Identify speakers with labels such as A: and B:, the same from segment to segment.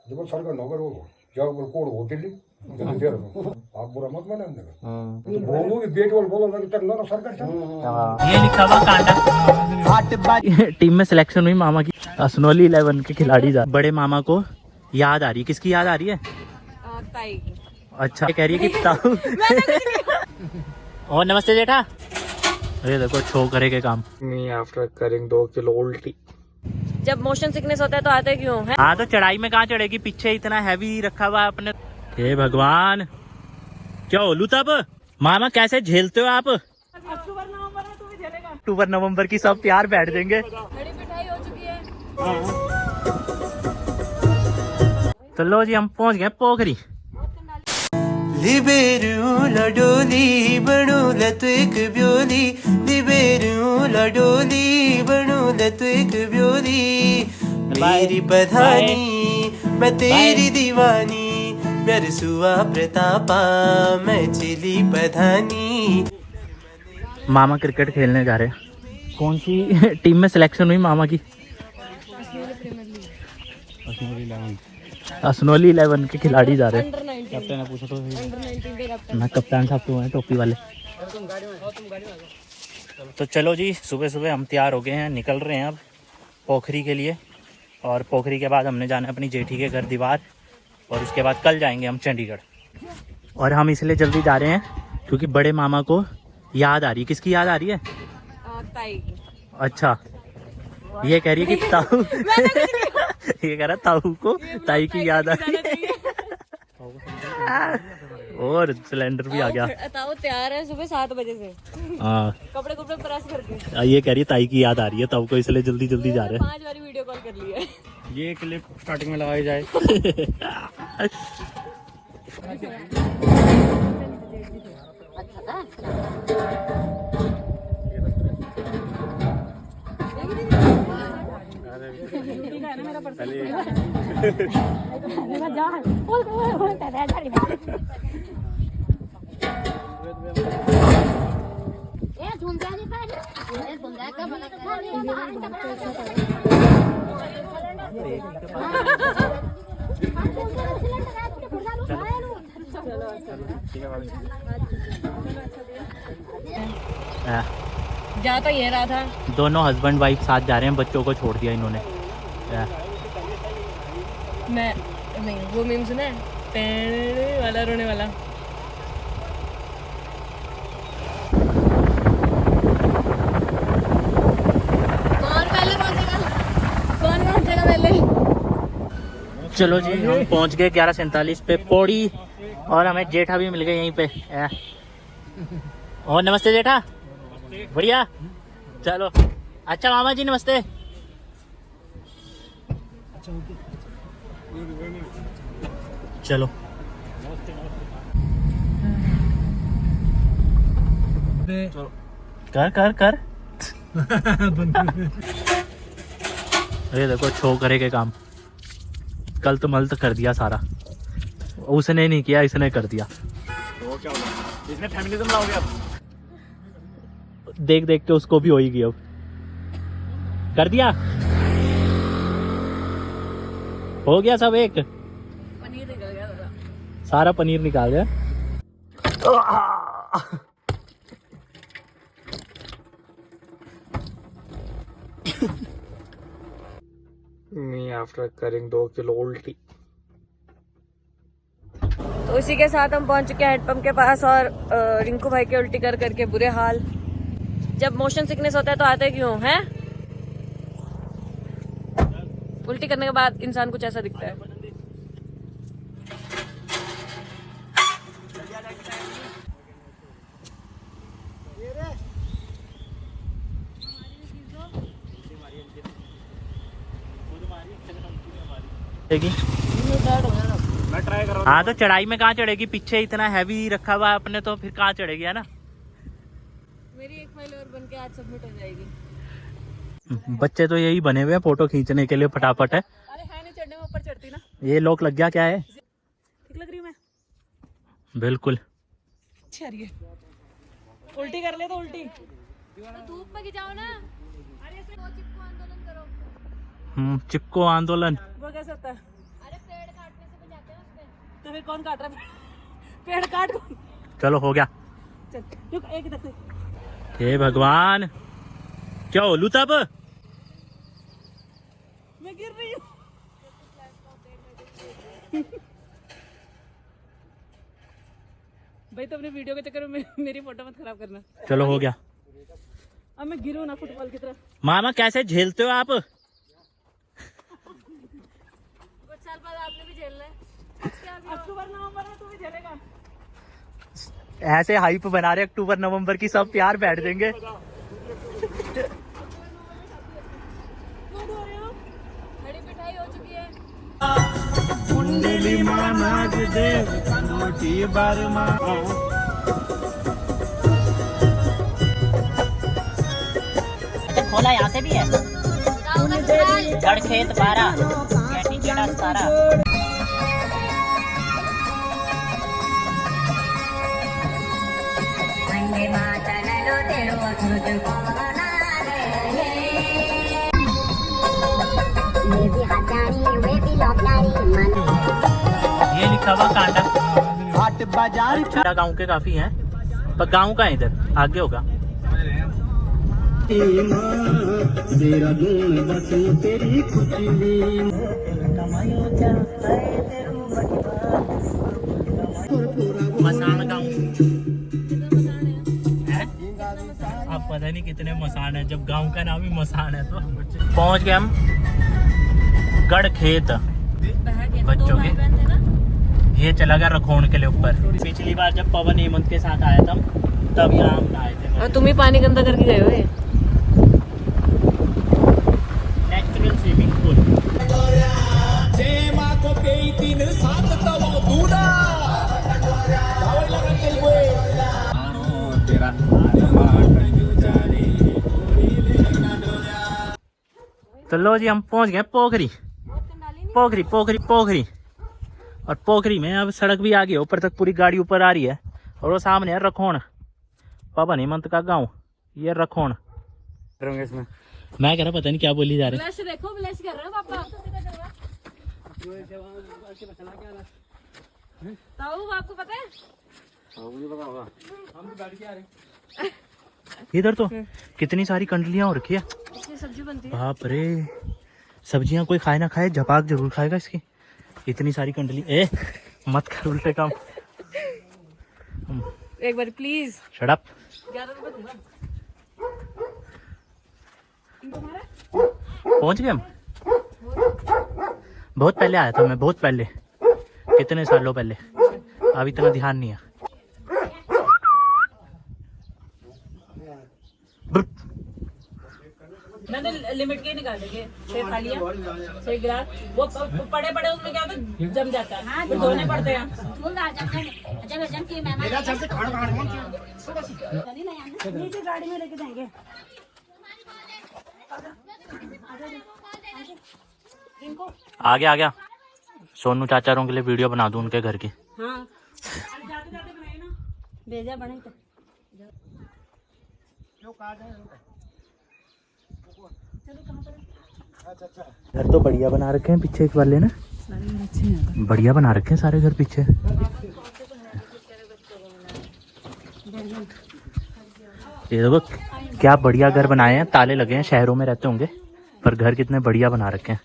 A: जब सरकार नौकर हो जाओ पर कोड हो दिल्ली आप बुरा मत माने बोलो कि बेट वाल बोलो ना ना सरकार था
B: ये लिखा हुआ कांडा टीम में सिलेक्शन हुई मामा की असनोली 11 के खिलाड़ी जा बड़े मामा को याद आ रही है। किसकी याद आ रही है?
C: ताई की।
B: अच्छा कह रही है कि ताऊ और नमस्ते जेठा। अरे देखो छो करे के काम
D: मी आफ्टर करिंग 2 किलो उल्टी।
C: जब मोशन सिकनेस होता है तो आते क्यों है?
B: हाँ तो चढ़ाई में कहाँ चढ़ेगी, पीछे इतना हैवी रखा हुआ है अपने। हे भगवान क्या होलू तब मामा कैसे झेलते हो आप?
C: अक्टूबर नवंबर है तू भी झेलेगा।
B: अक्टूबर नवंबर की सब प्यार बैठ देंगे।
C: बड़ी पिटाई हो चुकी है।
B: तो लो जी हम पहुंच गए पोखरी।
E: लिबेरू लडोली बनो लतु एक ब्योली लिबेरू लडोली बनो लतु एक ब्योली मेरी बधानी मैं तेरी दीवानी मेरे सुआ प्रतापा मैं चिली बधानी।
B: मामा क्रिकेट खेलने जा रहे हैं। कौन सी टीम में सिलेक्शन हुई मामा की? असनोली 11 के खिलाड़ी जा रहे हैं।
C: कैप्टन है पूछो तो। अंडर 19 के कैप्टन।
B: ना कप्तान साहब तो हैं टोपी वाले। तो चलो जी सुबह सुबह हम तैयार हो गए हैं, निकल रहे हैं अब पोखरी के लिए। और पोखरी के बाद हमने जाना है अपनी जेठी के घर दीवार, और उसके बाद कल जाएंगे हम चंडीगढ़। और हम इसलिए जल्दी जा रहे हैं क्योंकि बड़े मामा को याद आ रही है। किसकी याद आ रही है?
C: ताई की।
B: अच्छा ये कह रही है कि ताऊ ये कह रहा ताऊ को ताई की याद आ रही है। और सिलेंडर भी आ गया।
C: ताऊ तैयार है सुबह 7 बजे से।
B: हाँ
C: कपड़े कपड़े प्रेस करके।
B: ये कह रही है ताई की याद आ रही है ताऊ को, इसलिए जल्दी जल्दी जा रहे हैं।
C: 5 बार वीडियो कॉल कर लिया है।
D: ये क्लिप स्टार्टिंग में लगाई जाए।
C: जा तो ये रहा था।
B: दोनों हस्बैंड वाइफ साथ जा रहे हैं, बच्चों को छोड़ दिया इन्होंने।
C: मैं नहीं वो मीम सुना है पेड़ वाला रोने वाला। कौन पहले पहुंचेगा? कौन पहुंचेगा पहले?
B: चलो जी हम पहुंच गए 11:47 पे पौड़ी, और हमें जेठा भी मिल गए यहीं पे। और नमस्ते जेठा। बढ़िया चलो। अच्छा मामा जी नमस्ते। चलो कर कर कर अरे देखो छो करे के काम। कल तो मल तो कर दिया सारा, उसने नहीं किया इसने कर दिया।
D: वो क्या होगा इसमें फेमिनिज्म लाओगे अब?
B: देख देख के उसको भी होएगी अब। कर दिया, हो गया सब। एक
C: पनीर निकल गया था।
B: सारा पनीर निकाल गया।
D: मी आफ्टर करिंग 2 किलो उल्टी।
C: तो इसी के साथ हम पहुंच चुके हैं हेडपंप के पास, और रिंकू भाई के उल्टी कर करके बुरे हाल। जब मोशन सिकनेस होता है तो आते क्यों हैं? उल्टी करने के बाद इंसान कुछ ऐसा दिखता है।
D: मैं ट्राई कर रहा हूँ।
B: हाँ तो चढ़ाई में कहाँ चढ़ेगी, पीछे इतना हैवी रखा हुआ है अपने, तो फिर कहाँ चढ़ेगी, है ना।
C: मेरी 1 फाइल और बन के आज सबमिट हो जाएगी।
B: बच्चे तो यही बने हुए हैं फोटो खींचने के लिए, फटाफट है।
C: अरे है नहीं चढ़ने में, ऊपर चढ़ती ना।
B: ये लॉक लग गया, क्या है?
C: ठीक लग रही हूँ मैं?
B: बिल्कुल।
C: अच्छा रही है। उल्टी कर ले तो उल्टी तो धूप में गिराओ ना। अरे चिपको आंदोलन करो।
B: चिपको आंदोलन।
C: वो कैसे होता है? अरे पेड़ फिर कौन काट रहा है? पेड़ काट कौन?
B: चलो हो गया।
C: चल रुक एक तक से।
B: हे भगवान, क्या होलू तब?
C: मैं गिर रही हूँ। भाई तो अपने वीडियो के चक्कर में मेरी फोटो मत खराब करना।
B: चलो हो गया।
C: अब मैं गिरूँ ना फुटबॉल की तरह।
B: मामा कैसे झेलते हो आप?
C: कुछ साल बाद आपने भी झेलना है। अक्टूबर नवंबर में तू भी झेलेगा।
B: ऐसे हाइप बना रहे अक्टूबर नवंबर की, सब प्यार बैठ देंगे।
C: क्यों धो रहे हो? बड़ी पिटाई हो चुकी है।
B: खोला यहाँ से भी है। गढ़खेत 12 17। ये लिखा हुआ कांडा हाट बाजार। अच्छा गांव के काफी हैं, पर गांव का है इधर आगे होगा। मसान गांव अब पता नहीं कितने मसान है, जब गांव का नाम ही मसान है। तो पहुंच गए हम गढ़खेत बच्चों के। ये चला गया रखोण के लिए ऊपर। पिछली बार जब पवन हेमंत के साथ आया था तब यहाँ हम आए थे।
C: और तुम ही पानी गंदा करके गए हो।
B: Natural swimming pool. तो लो जी हम पहुंच गए पोखरी। पोखरी पोखरी पोखरी। और पोखरी में अब सड़क भी आ गई, ऊपर तक पूरी गाड़ी ऊपर आ रही है। और वो सामने है रखोण, पवन हेमंत का गांव। ये रखोण। मैं कह रहा पता नहीं क्या बोली जा रही।
C: ब्लश देखो, ब्लश कर रहे हो पापा। ताऊ आपको पता है?
B: इधर तो कितनी सारी कंडलियां हो रखी है।
C: इसकी सब्जी बनती है।
B: बाप रे, सब्जियां कोई खाए ना खाए झपाक जरूर खाएगा इसकी। इतनी सारी कंडली। ए मत कर उल्टे काम।
C: एक बार प्लीज।
B: Shut up.
C: 11 रुपए दूंगा।
B: पहुंच गए हम। बहुत पहले आया था मैं, बहुत पहले, कितने सालों पहले। अभी इतना ध्यान नहीं है।
C: मैंने लिमिट के निकाल देंगे 6 थालियां 6 गिलास। वो पड़े पड़े उसमें क्या होता है, जम जाता है, फिर धोने पड़ते हैं। नीचे गाड़ी में लेके जाएंगे।
B: आ गया सोनू चाचारों के लिए वीडियो बना दूं उनके घर की।
C: हाँ जाते जाते बनाए ना, भेजा बने तो।
B: घर तो बढ़िया बना रखे हैं पीछे एक वाले ना, बढ़िया बना रखे हैं सारे घर पीछे। ये देखो क्या बढ़िया घर बनाए हैं, ताले लगे हैं। शहरों में रहते होंगे पर घर कितने बढ़िया बना रखे हैं।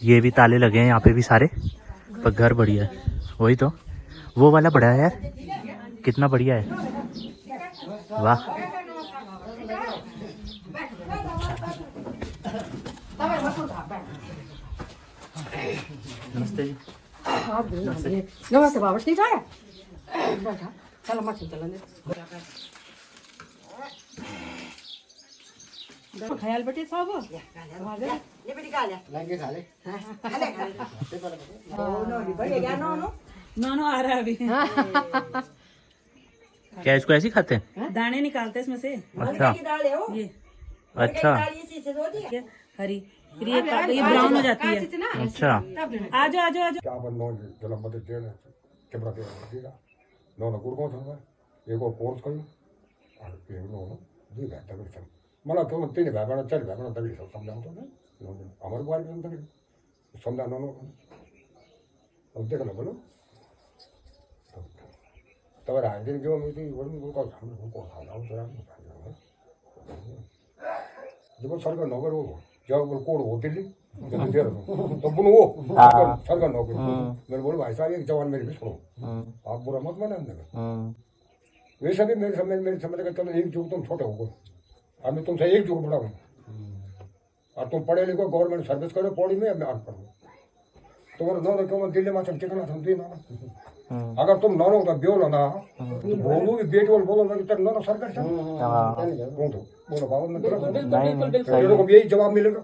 B: ये भी ताले लगे हैं यहाँ पे भी सारे, पर घर बढ़िया है। वही तो, वो वाला बड़ा है यार, कितना बढ़िया है। वाह। नमस्ते जी।
F: नमस्ते बाबा, ठीक है। चलो मछली चलेंगे। ख्याल बेटे सब ये बेटी खा ले, लगे खा ले।
C: नो आ रहा है अभी।
B: क्या इसको ऐसे ही खाते हैं?
C: दाने निकालते हैं इसमें से।
B: अच्छा
C: ये
B: अच्छा
C: हरी, फिर ये ब्राउन हो जाती है।
B: अच्छा।
C: आजो आजो आजो।
A: क्या बंदो जला मत देना कैमरा पे दिया नो नो गुड़ को था एक और कोर्स करी और फिर नो दी घंटा कर सब मला तो तीन भागना चार भागना तभी सब समझाओ तो नो हमारे बारे में तभी समझा नो अब देखना बोलो तब आएंगे जो मेरी उनको जब सरकार नौकर हो जब कोड हो दिल्ली तो बुनो वो सरकार नौकरी मैंने बोला भाई साहब एक जवान मेरे भी सुनो आप बुरा मत माना वैसा भी मेरे समझ का चलो एक युग तुम छोटे हो अब मैं तुमसे एक युग बड़ा हूँ और तुम पढ़े लिखो गवर्नमेंट सर्विस करो पौड़ी में मैं अनपढ़ हूँ तुम्हारा नौ क्यों दिल्ली में चल टिकना तुम दी ना अगर तुम नौ तो ब्योलो ना तो बोलो कि बेटी बोल बोलो ना कि तेरे नौ सरकार से बोलो बाबा मैं तेरे को यही जवाब मिलेगा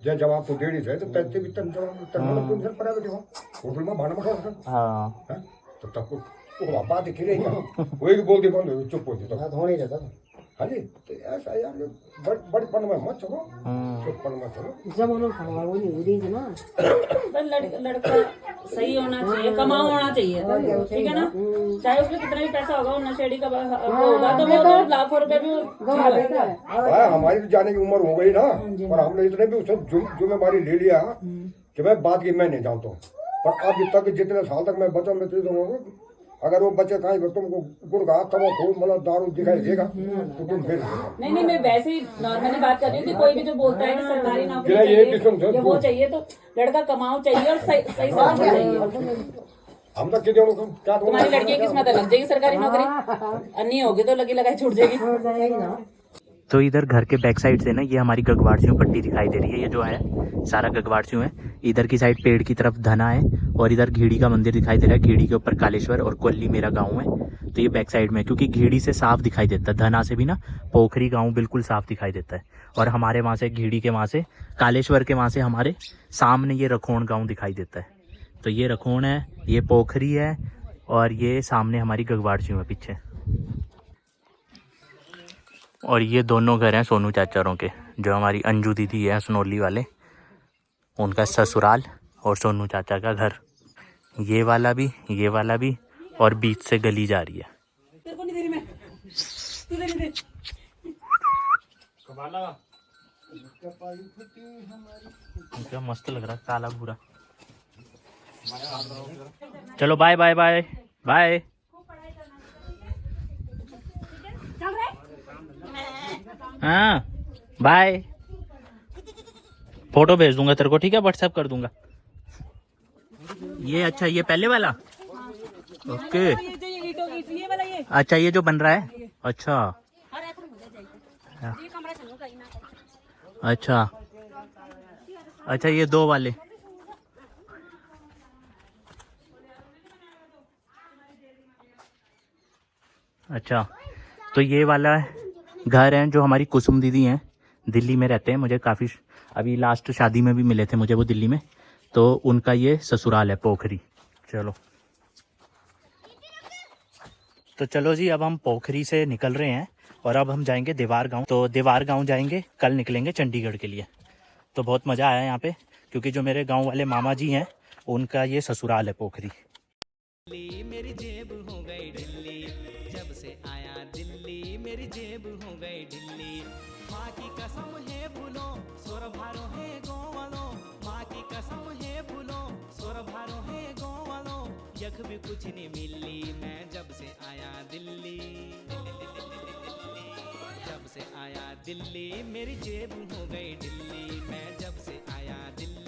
A: जो जवाब तो देड़ी से तो तैसे भी तन जवाब तन तुम सर प्राइवेट हो होटल में भाड़ा मत हां तो तब वो बात ही रहेगा वही बोल दे बंद चुप हो जाता तो होने जाता हाँ जी तो ऐसा यार बड़े पन में मत चलो चुप मत चलो
F: जमाना खराब हो नहीं उड़ी ना
G: लड़का सही होना चाहिए, कमाओ होना चाहिए, ठीक है ना। चाहे उसमें कितना भी पैसा होगा, नशेड़ी का होगा तो वो तो लाखों रुपए भी
A: हमारी तो जाने की उम्र हो गई ना, पर हमने इतने भी उससे जिम्मेदारी ले लिया कि मैं बात की मैं नहीं जानता हूँ। पर अभी तक जितने साल तक मैं बचा मैं तो अगर वो बच्चे कहीं तुमको गुड़गा तवा खूब मतलब दारू दिखाई देगा तो तुम फिर
G: नहीं मैं वैसे ही नॉर्मली बात कर रही हूँ कि कोई भी जो बोलता है कि सरकारी नौकरी चाहिए वो चाहिए तो लड़का कमाओ चाहिए और सही चाहिए।
A: हम तक क्या
G: तुम्हारी लड़की की किस्मत लग जाएगी सरकारी नौकरी, अन्नी होगी तो लगी लगाई छूट जाएगी।
B: तो इधर घर के बैक साइड से ना ये हमारी गगवाड़सियों पट्टी दिखाई दे रही है। ये जो है सारा गगवाड़सियों है। इधर की साइड पेड़ की तरफ धना है और इधर घीड़ी का मंदिर दिखाई दे रहा है। घीड़ी के ऊपर कालेश्वर और कोल्ली मेरा गांव है। तो ये बैक साइड में क्योंकि घीड़ी से साफ दिखाई देता है, धना से भी ना पोखरी गांव बिल्कुल साफ दिखाई देता है। और हमारे वहाँ से घीड़ी के वहाँ से कालेश्वर के वहाँ से हमारे सामने ये रखोण गाँव दिखाई देता है। तो ये रखोण है, ये पोखरी है और ये सामने हमारी गगवाड़सियों है पीछे। और ये दोनों घर हैं सोनू चाचारों के, जो हमारी अंजू दीदी है सनोली वाले, उनका ससुराल और सोनू चाचा का घर। ये वाला भी और बीच से गली जा रही है। क्या मस्त लग रहा है, काला भूरा। चलो बाय बाय बाय बाय। हाँ बाय। फोटो भेज दूंगा तेरे को, ठीक है, व्हाट्सएप कर दूंगा। ये अच्छा, ये पहले वाला ओके। अच्छा ये जो बन रहा है, अच्छा अच्छा अच्छा ये दो वाले। अच्छा तो ये वाला घर है जो हमारी कुसुम दीदी हैं, दिल्ली में रहते हैं। मुझे काफ़ी अभी लास्ट शादी में भी मिले थे मुझे वो दिल्ली में। तो उनका ये ससुराल है पोखरी। चलो तो चलो जी, अब हम पोखरी से निकल रहे हैं और अब हम जाएंगे देवार गांव। तो देवार गांव जाएंगे, कल निकलेंगे चंडीगढ़ के लिए। तो बहुत मज़ा आया यहाँ पे, क्योंकि जो मेरे गांव वाले मामा जी हैं उनका ये ससुराल है पोखरी।
E: मेरी जेब हो गई ढिल्ली, जब से आया दिल्ली मेरी जेब हो गई ढिल्ली। माँ की कसम है भूलो सोर भारो है गाँव वालों, माँ की कसम है भूलो सोर भारो है गाँव वालों। यख भी कुछ नहीं मिली मैं जब से आया दिल्ली, जब से आया दिल्ली मेरी जेब हो गई ढिल्ली, मैं जब से आया दिल्ली।